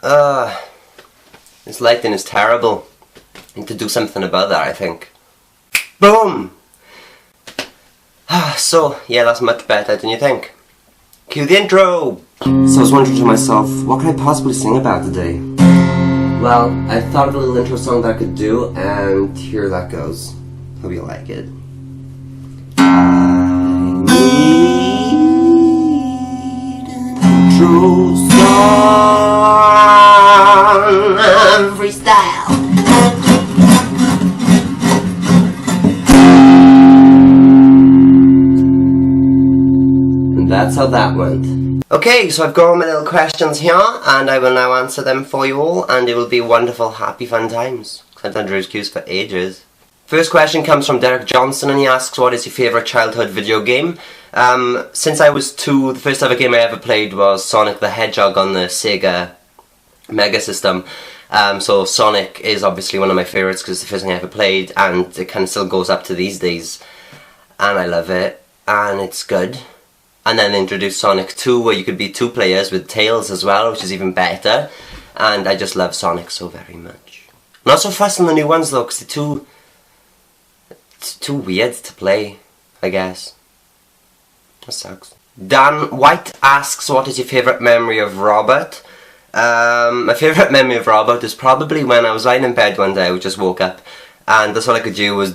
This lighting is terrible. I need to do something about that, I think. Boom! So, yeah, that's much better, don't you think? Cue the intro! So I was wondering to myself, what can I possibly sing about today? Well, I thought of a little intro song that I could do, and here that goes. Hope you like it. I need an intro song. Freestyle. And that's how that went. Okay, so I've got all my little questions here, and I will now answer them for you all, and it will be wonderful, happy, fun times. I've done Drew's Cues for ages. First question comes from Derek Johnson, and he asks, what is your favourite childhood video game? Since I was 2, the first ever game I ever played was Sonic the Hedgehog on the Sega Mega System. So Sonic is obviously one of my favourites because it's the first thing I ever played, and it kind of still goes up to these days. And I love it, and it's good. And then they introduced Sonic 2 where you could be 2 players with Tails as well, which is even better. And I just love Sonic so very much. Not so fast on the new ones though, because it's too weird to play, I guess. That sucks. Dan White asks, what is your favourite memory of Robert? My favourite memory of Robert is probably when I was lying in bed one day, I just woke up, and that's all I could do was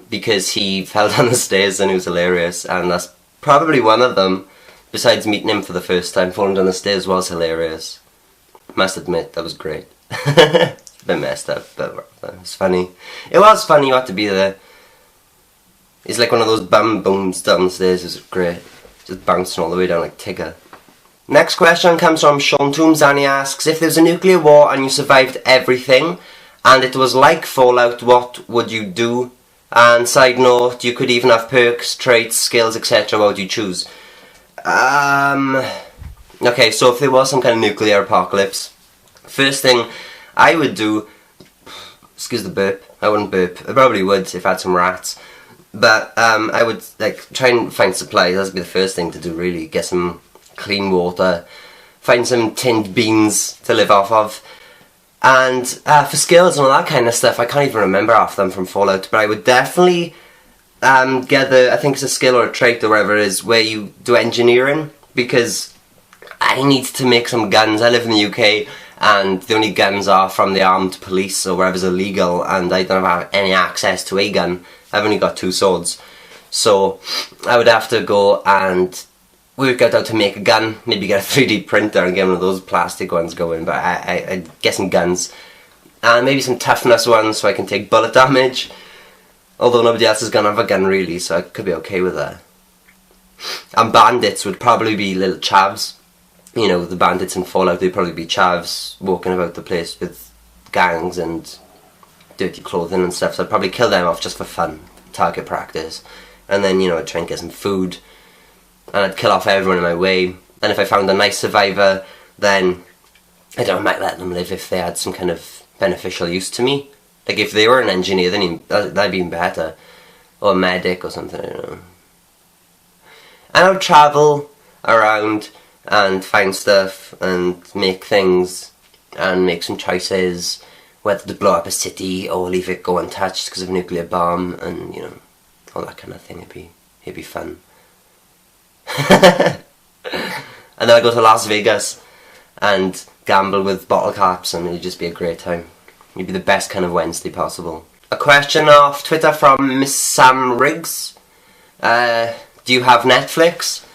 because he fell down the stairs and it was hilarious, and that's probably one of them. Besides meeting him for the first time, falling down the stairs was hilarious. Must admit, that was great. A bit messed up, but it was funny. It was funny, you had to be there. It's like one of those bum booms down the stairs, it was great. Just bouncing all the way down like Tigger. Next question comes from Sean Toombs, and he asks, if there was a nuclear war and you survived everything, and it was like Fallout, what would you do? And side note, you could even have perks, traits, skills, etc. What would you choose? Okay, so if there was some kind of nuclear apocalypse, first thing I would do, excuse the burp, I wouldn't burp, I probably would if I had some rats, but I would like try and find supplies. That would be the first thing to do really, get some clean water, find some tinned beans to live off of. And for skills and all that kind of stuff, I can't even remember half of them from Fallout, but I would definitely get I think it's a skill or a trait or whatever it is, where you do engineering, because I need to make some guns. I live in the UK, and the only guns are from the armed police or wherever's illegal, and I don't have any access to a gun. I've only got 2 swords. So I would have to go and work out how to make a gun, maybe get a 3D printer and get one of those plastic ones going, but I'd get some guns. And maybe some toughness ones so I can take bullet damage. Although nobody else is going to have a gun really, so I could be okay with that. And bandits would probably be little chavs. You know, the bandits in Fallout, they'd probably be chavs walking about the place with gangs and dirty clothing and stuff. So I'd probably kill them off just for fun, target practice. And then, you know, I'd try and get some food. And I'd kill off everyone in my way. And if I found a nice survivor, then I don't know, I might let them live if they had some kind of beneficial use to me. Like if they were an engineer, then that'd be even better. Or a medic or something, I don't know. And I would travel around and find stuff and make things and make some choices, whether to blow up a city or leave it go untouched because of a nuclear bomb, and you know, all that kind of thing. It'd be fun. And then I go to Las Vegas and gamble with bottle caps, and it'd just be a great time. It'd be the best kind of Wednesday possible. A question off Twitter from Miss Sam Riggs. Do you have Netflix?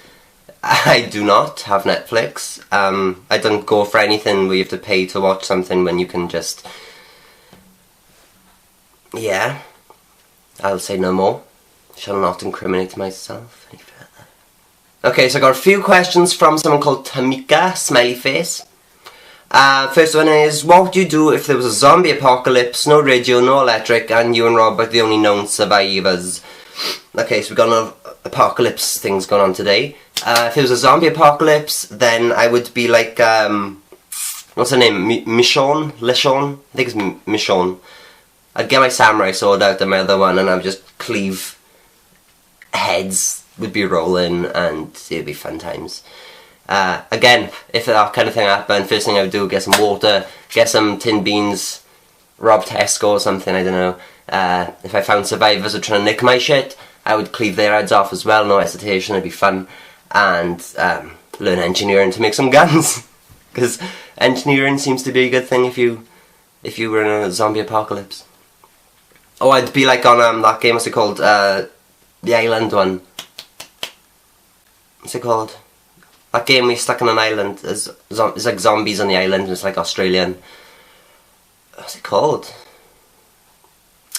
I do not have Netflix. I don't go for anything where you have to pay to watch something when you can just... Yeah. I'll say no more. Shall not incriminate myself any further. Okay, so I got a few questions from someone called Tamika, smiley face. First one is, what would you do if there was a zombie apocalypse, no radio, no electric, and you and Rob are the only known survivors? Okay, so we've got a lot of apocalypse things going on today. If there was a zombie apocalypse, then I would be like, what's her name? Michonne? Leshonne? I think it's Michonne. I'd get my samurai sword out and my other one, and I would just cleave heads, would be rolling, and it'd be fun times. Again, if that kind of thing happened, first thing I would do, get some water, get some tin beans, rob Tesco or something, I don't know. If I found survivors who were trying to nick my shit, I would cleave their heads off as well, no hesitation, it'd be fun. And learn engineering to make some guns. Because engineering seems to be a good thing if you were in a zombie apocalypse. Oh, I'd be like on that game, what's it called? The island one. What's it called? That game where you're stuck on an island. It's like zombies on the island, it's like Australian. What's it called?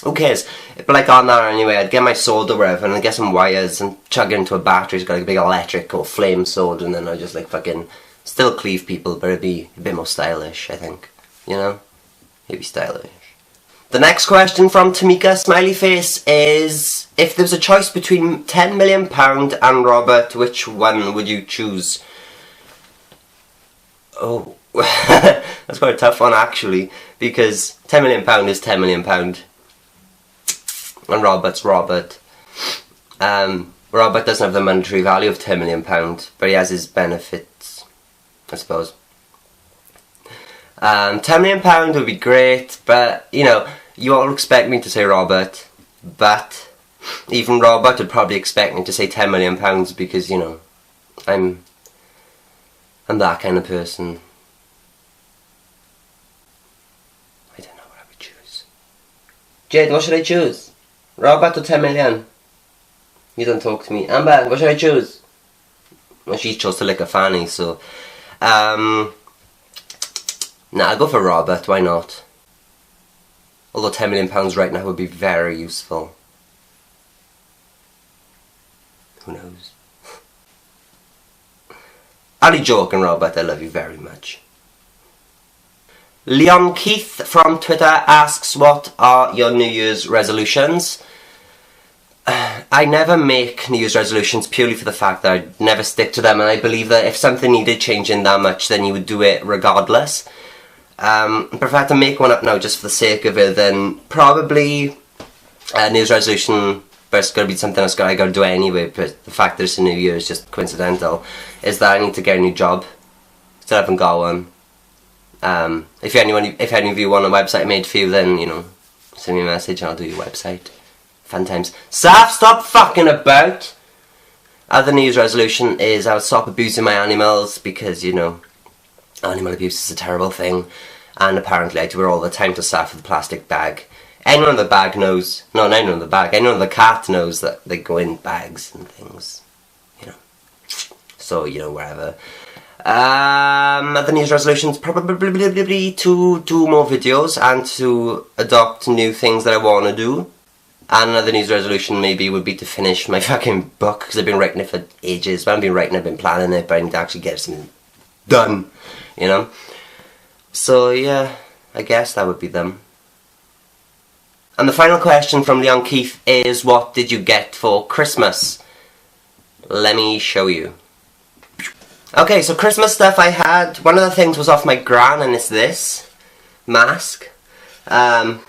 Who cares? But like on that anyway, I'd get my sword or whatever and I'd get some wires and chug it into a battery. It's got like a big electric or flame sword, and then I'd just like fucking still cleave people, but it'd be a bit more stylish, I think. You know? It'd be stylish. The next question from Tamika Smiley Face is, if there was a choice between £10 million and Robert, which one would you choose? Oh, that's quite a tough one actually, because £10 million is £10 million. And Robert's Robert. Robert doesn't have the monetary value of £10 million, but he has his benefits, I suppose. £10 million would be great, but, you know, you all expect me to say Robert, but even Robert would probably expect me to say £10 million because, you know, I'm that kind of person. I don't know what I would choose. Jade, what should I choose? Robert or 10 million? You don't talk to me. Amber, what should I choose? Well, she chose to lick a fanny, so... Nah, I'll go for Robert, why not? Although £10 million right now would be very useful. Who knows? Only joking, Robert, I love you very much. Leon Keith from Twitter asks, what are your New Year's resolutions? I never make New Year's resolutions purely for the fact that I never stick to them, and I believe that if something needed changing that much, then you would do it regardless. But if I had to make one up now just for the sake of it, then probably a New Year's resolution, but it's going to be something I got to do anyway, but the fact that it's a New Year is just coincidental, is that I need to get a new job. Still haven't got one. If any of you want a website made for you, then, you know, send me a message and I'll do your website. Fun times. Saf, stop fucking about! Other New Year's resolution is I would stop abusing my animals because, you know, animal abuse is a terrible thing, and apparently I do it all the time to Saf with a plastic bag. Anyone in the bag knows, no, not anyone in the bag, anyone in the cat knows that they go in bags and things, you know. So, you know, wherever. Other New Year's resolutions, probably to do more videos and to adopt new things that I want to do. And another New Year's resolution maybe would be to finish my fucking book, because I've been writing it for ages. When I've been writing, I've been planning it, but I need to actually get something done, you know. So yeah, I guess that would be them. And the final question from Leon Keith is, what did you get for Christmas? Let me show you. Okay, so Christmas stuff I had, one of the things was off my gran, and it's this mask. You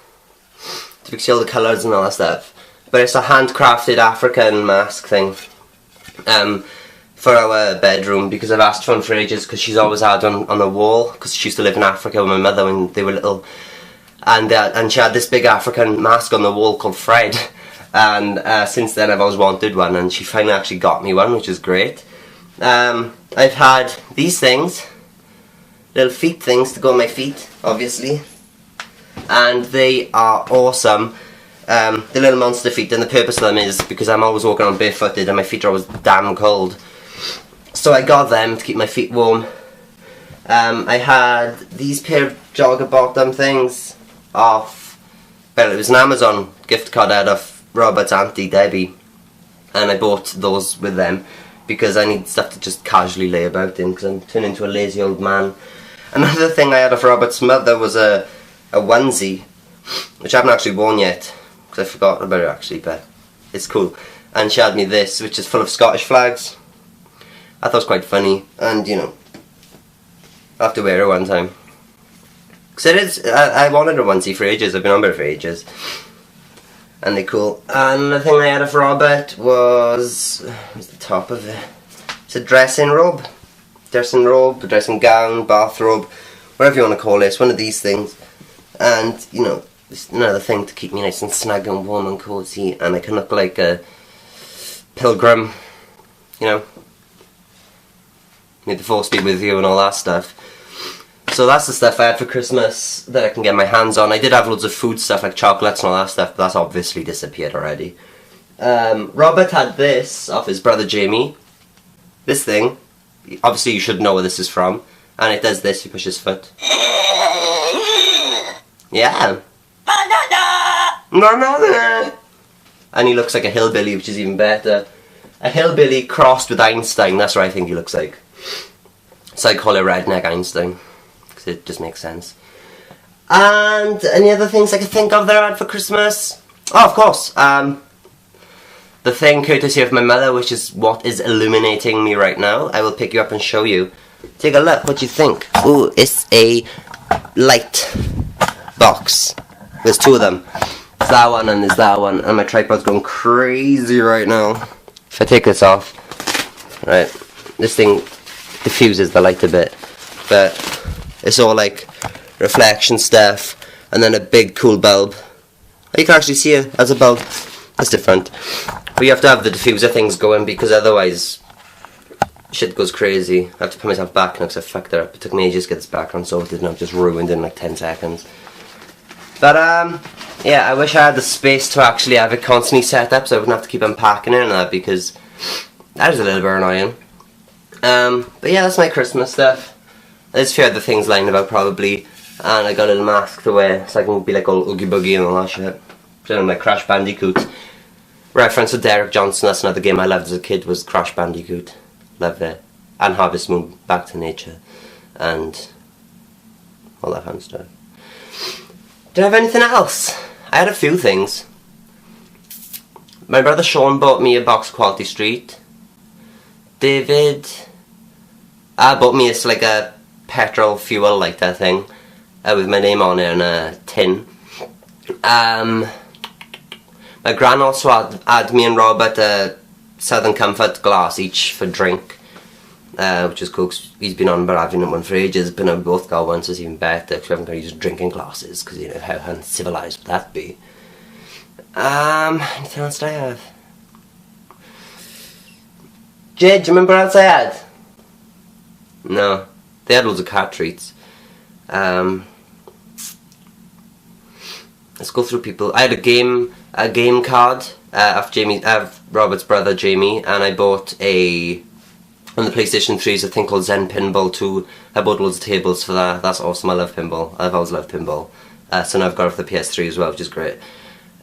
can see all the colours and all that stuff. But it's a handcrafted African mask thing for our bedroom, because I've asked for one for ages, because she's always had one on the wall, because she used to live in Africa with my mother when they were little. And she had this big African mask on the wall called Fred. And since then I've always wanted one, and she finally actually got me one, which is great. I've had these things, little feet things to go on my feet, obviously. And they are awesome. The little monster feet, and the purpose of them is because I'm always walking on barefooted and my feet are always damn cold. So I got them to keep my feet warm. I had these pair of jogger bottom things off, well, it was an Amazon gift card out of Robert's Auntie Debbie, and I bought those with them because I need stuff to just casually lay about in, because I'm turning into a lazy old man. Another thing I had off Robert's mother was a onesie, which I haven't actually worn yet, because I forgot about it actually, but it's cool. And she had me this, which is full of Scottish flags. I thought it was quite funny, and you know, I'll have to wear it one time. Because it is, I wanted a onesie for ages, I've been on about it for ages. And they're cool. And the thing I had of Robert was the top of it. It's a dressing robe. dressing robe, dressing gown, bathrobe, whatever you want to call it. It's one of these things. And, you know, it's another thing to keep me nice and snug and warm and cozy, and I can look like a pilgrim, you know. May the force be with you and all that stuff. So that's the stuff I had for Christmas that I can get my hands on. I did have loads of food stuff like chocolates and all that stuff, but that's obviously disappeared already. Robert had this off his brother Jamie. This thing, obviously you should know where this is from, and it does this, you push his foot. Yeah. And he looks like a hillbilly, which is even better. A hillbilly crossed with Einstein, that's what I think he looks like. So I call it Redneck Einstein, because it just makes sense. And any other things I could think of that I had for Christmas? Oh, of course, the thing courtesy of my mother, which is what is illuminating me right now. I will pick you up and show you. Take a look, what do you think? Ooh, it's a light box. There's two of them. There's that one and there's that one, and my tripod's going crazy right now. If I take this off, right, this thing diffuses the light a bit, but it's all like reflection stuff, and then a big cool bulb. You can actually see it as a bulb. That's different. But you have to have the diffuser things going, because otherwise shit goes crazy. I have to put myself back now because I fucked it up. It took me ages to get this background sorted, and I've just ruined in like 10 seconds. But yeah, I wish I had the space to actually have it constantly set up, so I wouldn't have to keep unpacking it and that, because that is a little bit annoying. But yeah, that's my Christmas stuff. There's a few other things lying about probably, and I got a little mask to wear so I can be like all oogie boogie and all that shit. Doing my Crash Bandicoot. Reference to Derek Johnson, that's another game I loved as a kid, was Crash Bandicoot. Loved it. And Harvest Moon, Back to Nature, and all that fun stuff. Did I have anything else? I had a few things. My brother Sean bought me a box of Quality Street. David bought me like a petrol fuel lighter thing with my name on it and a tin. My gran also had me and Robert a Southern Comfort glass each for drink, which is cool because he's been on about having one for ages, but now we both got one, so it's even better because we haven't got to use drinking glasses, because you know how uncivilized would that be. Anything else did I have? Jade, do you remember what else I had? No, they had loads of cat treats. Let's go through people. I had a game card of Robert's brother Jamie, and I bought on the PlayStation 3 is a thing called Zen Pinball 2. I bought loads of tables for that. That's awesome. I love pinball. I've always loved pinball. So now I've got it for the PS3 as well, which is great.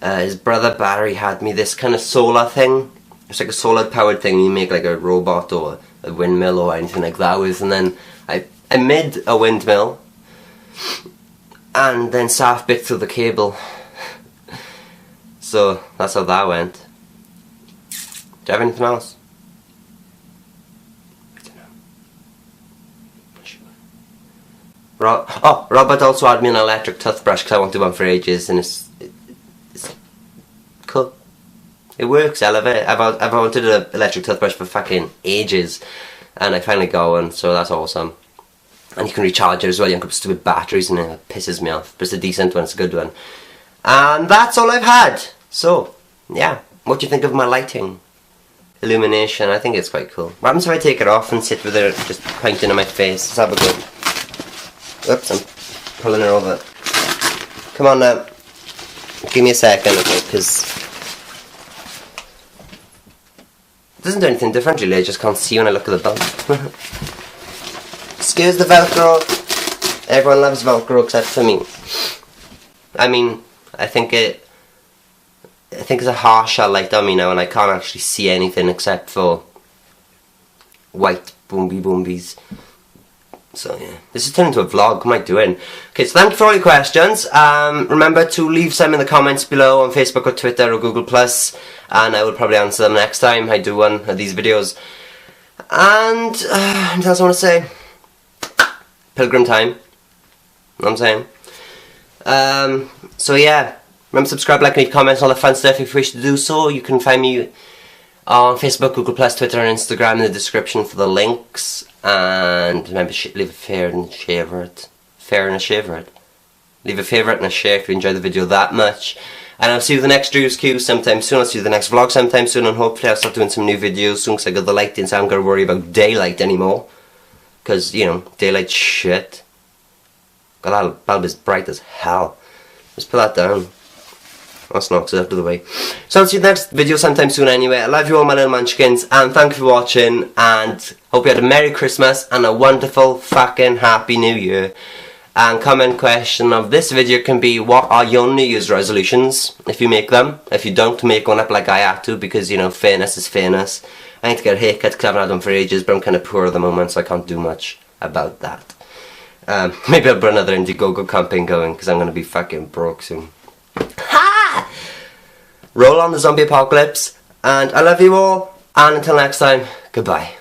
His brother Barry had me this kind of solar thing. It's like a solar powered thing you make like a robot or a windmill or anything like that with, and then I made a windmill and then Saf bit through the cable. So that's how that went. Do you have anything else? I don't know. Not sure. Robert also had me an electric toothbrush because I wanted one for ages, and it's cool. It works, I love it. I've wanted an electric toothbrush for fucking ages, and I finally got one, so that's awesome. And you can recharge it as well. You can put stupid batteries in it. It pisses me off, but it's a decent one, it's a good one. And that's all I've had. So, yeah. What do you think of my lighting? Illumination, I think it's quite cool. What happens if I take it off and sit with it just pointing in my face? Let's have a go. Oops, I'm pulling it over. Come on now. Give me a second, okay, because it doesn't do anything different really, I just can't see when I look at the bulb. Excuse the Velcro. Everyone loves Velcro except for me. I mean, I think it's a harsher light on me now, and I can't actually see anything except for white boombies. So yeah, this is turned into a vlog. What am I doing? Okay, so thank you for all your questions. Remember to leave some in the comments below on Facebook or Twitter or Google+, and I will probably answer them next time I do one of these videos. And anything else I want to say? Pilgrim time. You know what I'm saying? So yeah, remember to subscribe, like, and leave comments, all the fun stuff if you wish to do so. You can find me on Facebook, Google+, Twitter and Instagram in the description for the links. And remember, leave a favourite and a favourite. Leave a favourite and a share if you enjoyed the video that much. And I'll see you the next Drew's Q sometime soon. I'll see you the next vlog sometime soon. And hopefully I'll start doing some new videos soon because I got the lighting, so I don't got to worry about daylight anymore. Because, you know, daylight shit. God, that bulb is bright as hell. Let's put that down. That's not, so out of the way. So I'll see you the next video sometime soon anyway. I love you all, my little munchkins, and thank you for watching, and hope you had a Merry Christmas and a wonderful fucking Happy New Year. And comment question of this video can be, what are your New Year's resolutions, if you make them? If you don't, make one up like I had to, because, you know, fairness is fairness. I need to get a haircut because I haven't had them for ages, but I'm kind of poor at the moment, so I can't do much about that. Maybe I'll put another Indiegogo campaign going, because I'm going to be fucking broke soon. Ha! Roll on the zombie apocalypse, and I love you all, and until next time, goodbye.